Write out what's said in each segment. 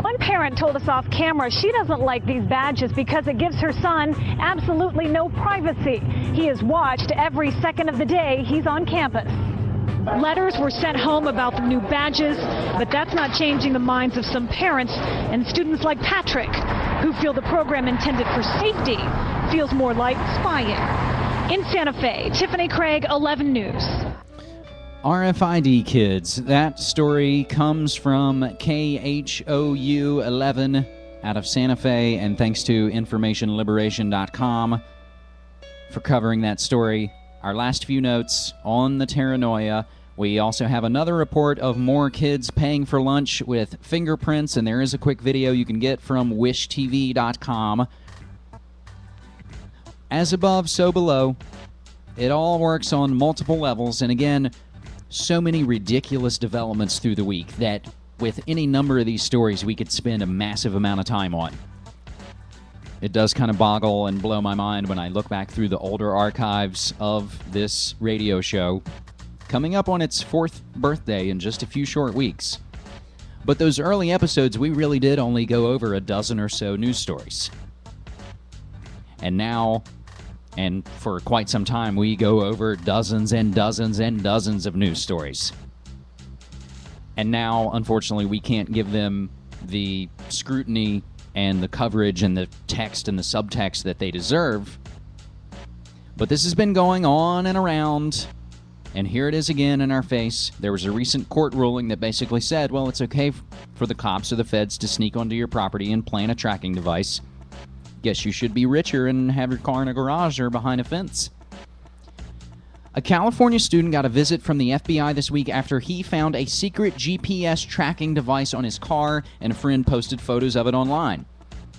One parent told us off camera she doesn't like these badges because it gives her son absolutely no privacy. He is watched every second of the day he's on campus. Letters were sent home about the new badges, but that's not changing the minds of some parents and students like Patrick, who feel the program intended for safety feels more like spying. In Santa Fe, Tiffany Craig, 11 News. RFID kids. That story comes from KHOU 11 out of Santa Fe, and thanks to informationliberation.com for covering that story. Our last few notes on the paranoia. We also have another report of more kids paying for lunch with fingerprints, and there is a quick video you can get from wishtv.com. As above, so below. It all works on multiple levels, and again, so many ridiculous developments through the week that with any number of these stories we could spend a massive amount of time on. It does kind of boggle and blow my mind when I look back through the older archives of this radio show, coming up on its 4th birthday in just a few short weeks. But those early episodes, we really did only go over a dozen or so news stories. And now, and for quite some time, we go over dozens and dozens and dozens of news stories. And now, unfortunately, we can't give them the scrutiny and the coverage and the text and the subtext that they deserve. But this has been going on and around, and here it is again in our face. There was a recent court ruling that basically said, well, it's okay for the cops or the feds to sneak onto your property and plant a tracking device. Guess you should be richer and have your car in a garage or behind a fence. A California student got a visit from the FBI this week after he found a secret GPS tracking device on his car, and a friend posted photos of it online.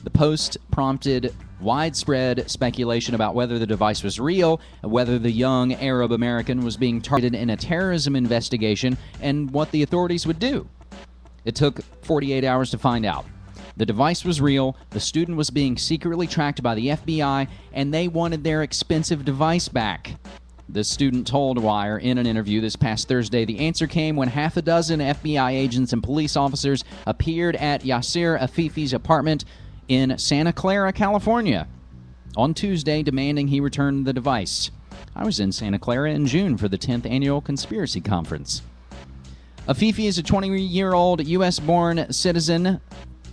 The post prompted widespread speculation about whether the device was real, whether the young Arab American was being targeted in a terrorism investigation, and what the authorities would do. It took 48 hours to find out. The device was real, the student was being secretly tracked by the FBI, and they wanted their expensive device back. The student told Wire in an interview this past Thursday the answer came when half a dozen FBI agents and police officers appeared at Yasser Afifi's apartment in Santa Clara, California, on Tuesday, demanding he return the device. I was in Santa Clara in June for the 10th Annual Conspiracy Conference. Afifi is a 20-year-old U.S.-born citizen.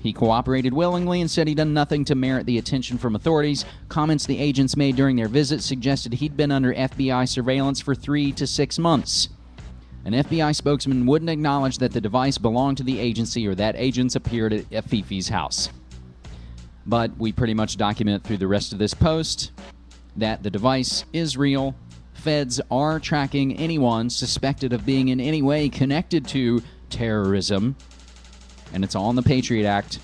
He cooperated willingly and said he'd done nothing to merit the attention from authorities. Comments the agents made during their visit suggested he'd been under FBI surveillance for 3 to 6 months. An FBI spokesman wouldn't acknowledge that the device belonged to the agency or that agents appeared at Afifi's house. But we pretty much document through the rest of this post that the device is real. Feds are tracking anyone suspected of being in any way connected to terrorism. And it's all in the Patriot Act.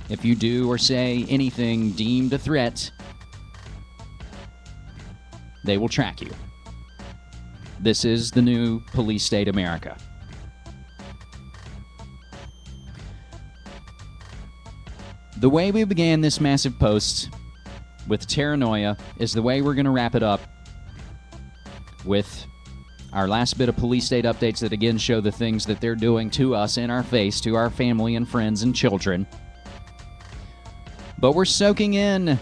If you do or say anything deemed a threat, they will track you. This is the new police state America. The way we began this massive post with paranoia is the way we're going to wrap it up with our last bit of police state updates that again show the things that they're doing to us in our face, to our family and friends and children. But we're soaking in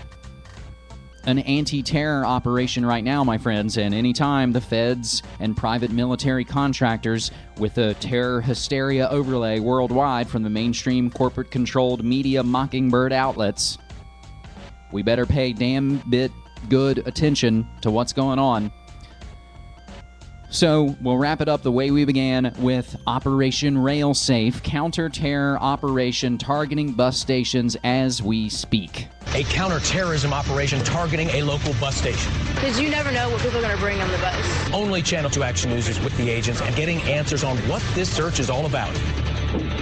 an anti-terror operation right now, my friends, and anytime the feds and private military contractors with a terror hysteria overlay worldwide from the mainstream corporate-controlled media mockingbird outlets, we better pay damn bit good attention to what's going on. So, we'll wrap it up the way we began with Operation Railsafe, counter-terror operation targeting bus stations as we speak. A counter-terrorism operation targeting a local bus station. Because you never know what people are going to bring on the bus. Only Channel 2 Action News is with the agents and getting answers on what this search is all about.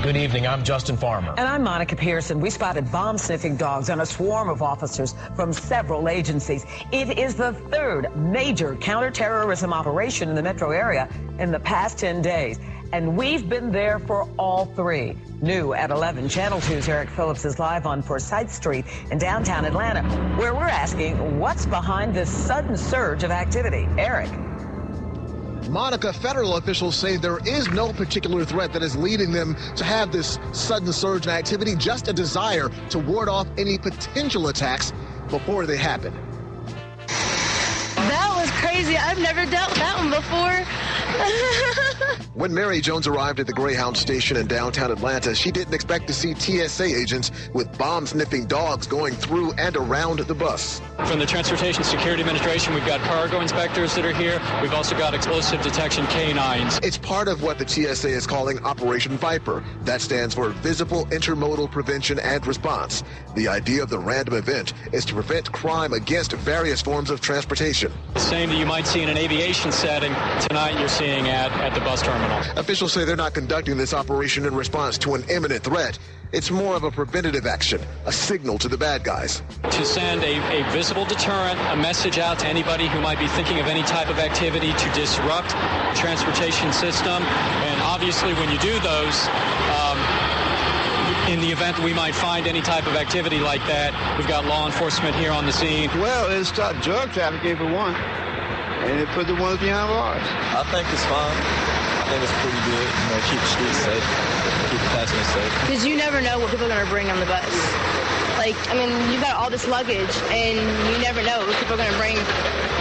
Good evening, I'm Justin Farmer. And I'm Monica Pearson. We spotted bomb-sniffing dogs on a swarm of officers from several agencies. It is the third major counterterrorism operation in the metro area in the past 10 days. And we've been there for all three. New at 11, Channel 2's Eric Phillips is live on Forsyth Street in downtown Atlanta, where we're asking what's behind this sudden surge of activity. Eric. Monica, federal officials say there is no particular threat that is leading them to have this sudden surge in activity, just a desire to ward off any potential attacks before they happen. That was crazy. I've never dealt with that one before. When Mary Jones arrived at the Greyhound station in downtown Atlanta, she didn't expect to see TSA agents with bomb-sniffing dogs going through and around the bus. From the Transportation Security Administration, we've got cargo inspectors that are here. We've also got explosive detection canines. It's part of what the TSA is calling Operation Viper. That stands for Visible Intermodal Prevention and Response. The idea of the random event is to prevent crime against various forms of transportation. The same that you might see in an aviation setting, tonight you're seeing at the bus terminal. Officials say they're not conducting this operation in response to an imminent threat. It's more of a preventative action, a signal to the bad guys. To send a visible deterrent, a message out to anybody who might be thinking of any type of activity to disrupt the transportation system. And obviously when you do those, in the event we might find any type of activity like that, we've got law enforcement here on the scene. Well, it stopped drug trafficking for one, and it put the ones behind bars. I think it's fine. I think it's pretty good. You know, keep the streets safe, keep the passengers safe. Because you never know what people are going to bring on the bus. Like, I mean, you've got all this luggage, and you never know what people are going to bring,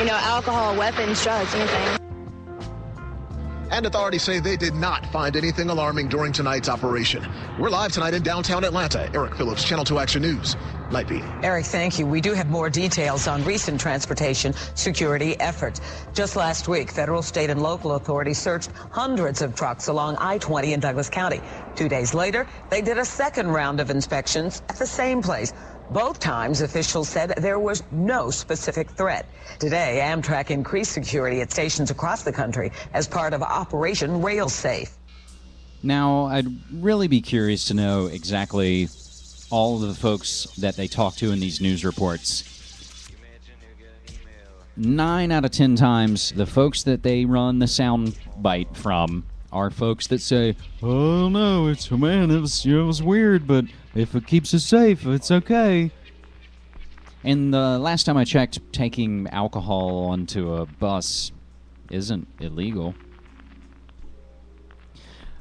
you know, alcohol, weapons, drugs, anything. And authorities say they did not find anything alarming during tonight's operation. We're live tonight in downtown Atlanta. Eric Phillips, Channel 2 Action News. Night Beat. Eric, thank you. We do have more details on recent transportation security efforts. Just last week, federal, state, and local authorities searched hundreds of trucks along I-20 in Douglas County. 2 days later, they did a second round of inspections at the same place. Both times, officials said there was no specific threat. Today, Amtrak increased security at stations across the country as part of Operation Rail Safe. Now, I'd really be curious to know exactly all of the folks that they talk to in these news reports. 9 out of 10 times, the folks that they run the sound bite from are folks that say, "Oh no, it was weird, but if it keeps us safe, it's okay." And the last time I checked, taking alcohol onto a bus isn't illegal.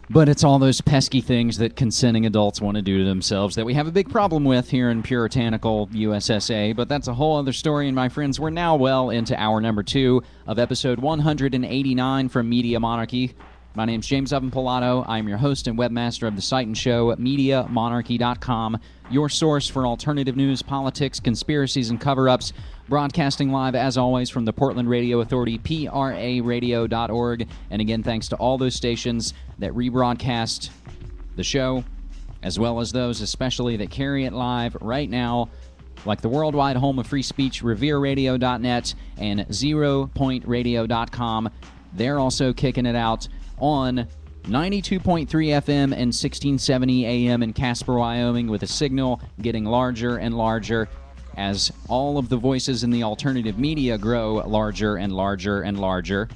But it's all those pesky things that consenting adults want to do to themselves that we have a big problem with here in puritanical USSA. But that's a whole other story, and my friends, we're now well into hour number 2 of episode 189 from Media Monarchy. My name's James Evan Pilato. I'm your host and webmaster of the site and show at MediaMonarchy.com, your source for alternative news, politics, conspiracies, and cover-ups. Broadcasting live, as always, from the Portland Radio Authority, PRAradio.org. And again, thanks to all those stations that rebroadcast the show, as well as those especially that carry it live right now, like the worldwide home of free speech, RevereRadio.net and ZeroPointRadio.com. They're also kicking it out on 92.3 FM and 1670 AM in Casper, Wyoming, with a signal getting larger and larger as all of the voices in the alternative media grow larger and larger and larger.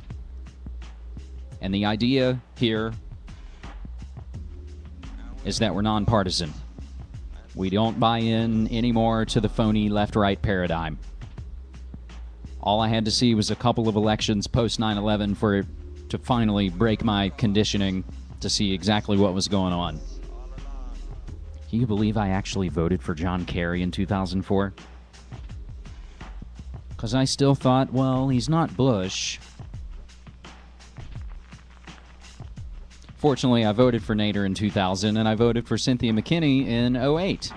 And the idea here is that we're nonpartisan. We don't buy in anymore to the phony left-right paradigm. All I had to see was a couple of elections post 9/11 to finally break my conditioning to see exactly what was going on. Can you believe I actually voted for John Kerry in 2004? Because I still thought, well, he's not Bush. Fortunately, I voted for Nader in 2000, and I voted for Cynthia McKinney in 2008.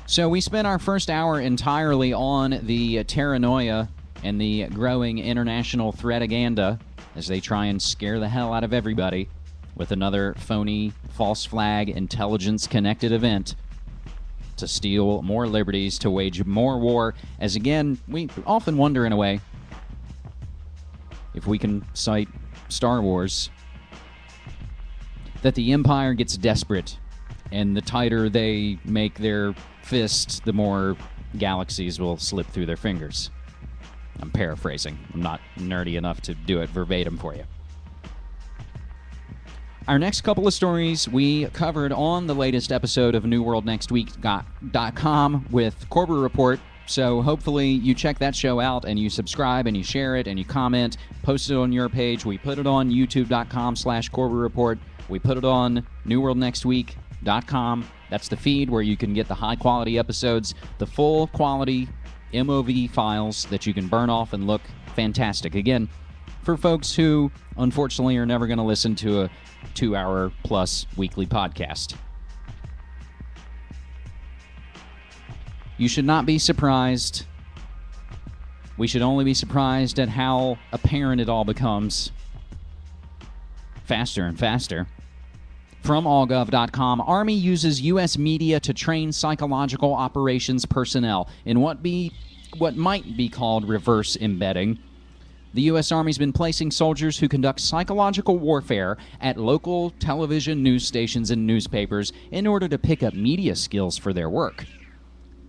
So we spent our first hour entirely on the paranoia and the growing international threataganda as they try and scare the hell out of everybody with another phony, false flag, intelligence-connected event to steal more liberties, to wage more war. As again, we often wonder in a way if we can cite Star Wars, that the Empire gets desperate, and the tighter they make their fist, the more galaxies will slip through their fingers. I'm paraphrasing. I'm not nerdy enough to do it verbatim for you. Our next couple of stories we covered on the latest episode of NewWorldNextWeek.com with Corber Report So hopefully you check that show out and you subscribe and you share it and you comment, post it on your page. We put it on youtube.com/Corver Report. We put it on newworldnextweek.com. That's the feed where you can get the high-quality episodes, the full-quality MOV files that you can burn off and look fantastic. Again, for folks who, unfortunately, are never going to listen to a 2-hour-plus weekly podcast. You should not be surprised. We should only be surprised at how apparent it all becomes faster and faster. From allgov.com, Army uses U.S. media to train psychological operations personnel in what might be called reverse embedding. The U.S. Army's been placing soldiers who conduct psychological warfare at local television news stations and newspapers in order to pick up media skills for their work.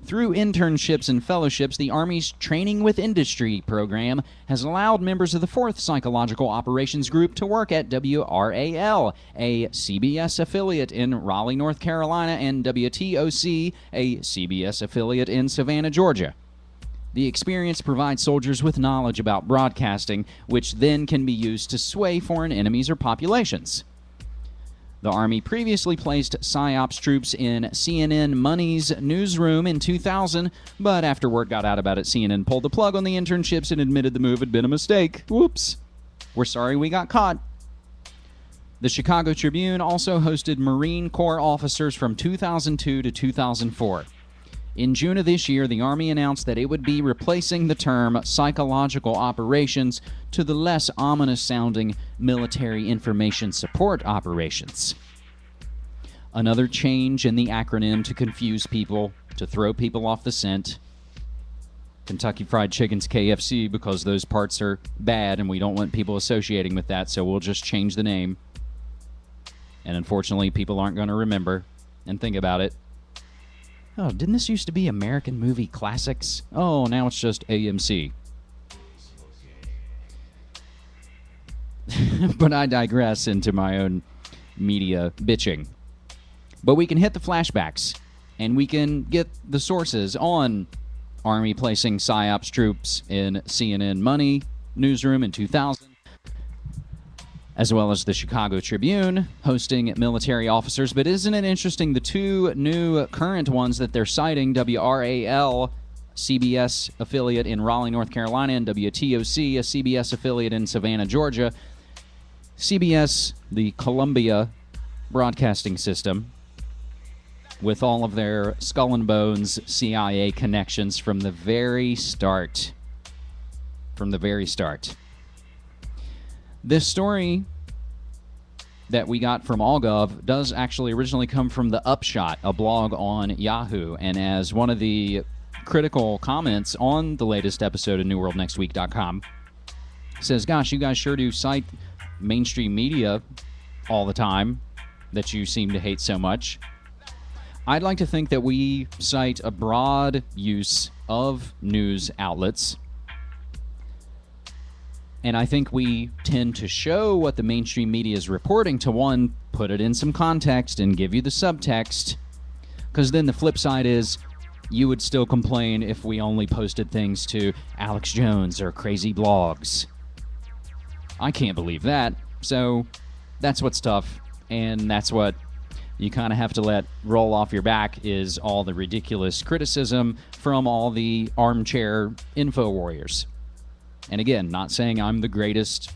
Through internships and fellowships, the Army's Training with Industry program has allowed members of the 4th Psychological Operations Group to work at WRAL, a CBS affiliate in Raleigh, North Carolina, and WTOC, a CBS affiliate in Savannah, Georgia. The experience provides soldiers with knowledge about broadcasting, which then can be used to sway foreign enemies or populations. The Army previously placed psyops troops in CNN Money's newsroom in 2000, but after word got out about it, CNN pulled the plug on the internships and admitted the move had been a mistake. Whoops. We're sorry we got caught. The Chicago Tribune also hosted Marine Corps officers from 2002 to 2004. In June of this year, the Army announced that it would be replacing the term psychological operations to the less ominous-sounding military information support operations. Another change in the acronym to confuse people, to throw people off the scent. Kentucky Fried Chicken's KFC because those parts are bad and we don't want people associating with that, so we'll just change the name. And unfortunately, people aren't going to remember and think about it. Oh, didn't this used to be American Movie Classics? Oh, now it's just AMC. But I digress into my own media bitching. But we can hit the flashbacks, and we can get the sources on Army placing psyops troops in CNN Money newsroom in 2000. As well as the Chicago Tribune hosting military officers. But isn't it interesting, the two new current ones that they're citing, WRAL, CBS affiliate in Raleigh, North Carolina, and WTOC, a CBS affiliate in Savannah, Georgia. CBS, the Columbia broadcasting system, with all of their skull and bones CIA connections from the very start. From the very start. This story that we got from AllGov does actually originally come from The Upshot, a blog on Yahoo. And as one of the critical comments on the latest episode of NewWorldNextWeek.com says, gosh, you guys sure do cite mainstream media all the time that you seem to hate so much. I'd like to think that we cite a broad use of news outlets. And I think we tend to show what the mainstream media is reporting to, one, put it in some context and give you the subtext. Because then the flip side is, you would still complain if we only posted things to Alex Jones or crazy blogs. I can't believe that. So that's what's tough. And that's what you kind of have to let roll off your back, is all the ridiculous criticism from all the armchair info warriors. And again, not saying I'm the greatest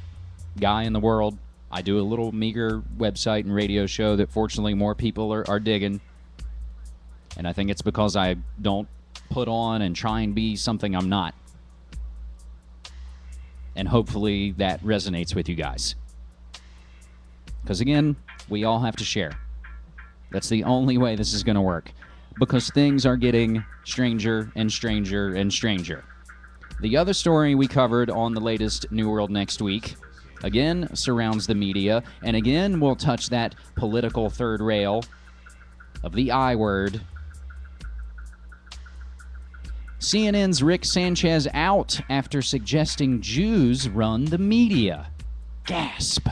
guy in the world. I do a little meager website and radio show that fortunately more people are digging. And I think it's because I don't put on and try and be something I'm not. And hopefully that resonates with you guys. Because again, we all have to share. That's the only way this is going to work. Because things are getting stranger and stranger and stranger. The other story we covered on the latest New World Next Week, again, surrounds the media, and again, we'll touch that political third rail of the I word. CNN's Rick Sanchez out after suggesting Jews run the media. Gasp.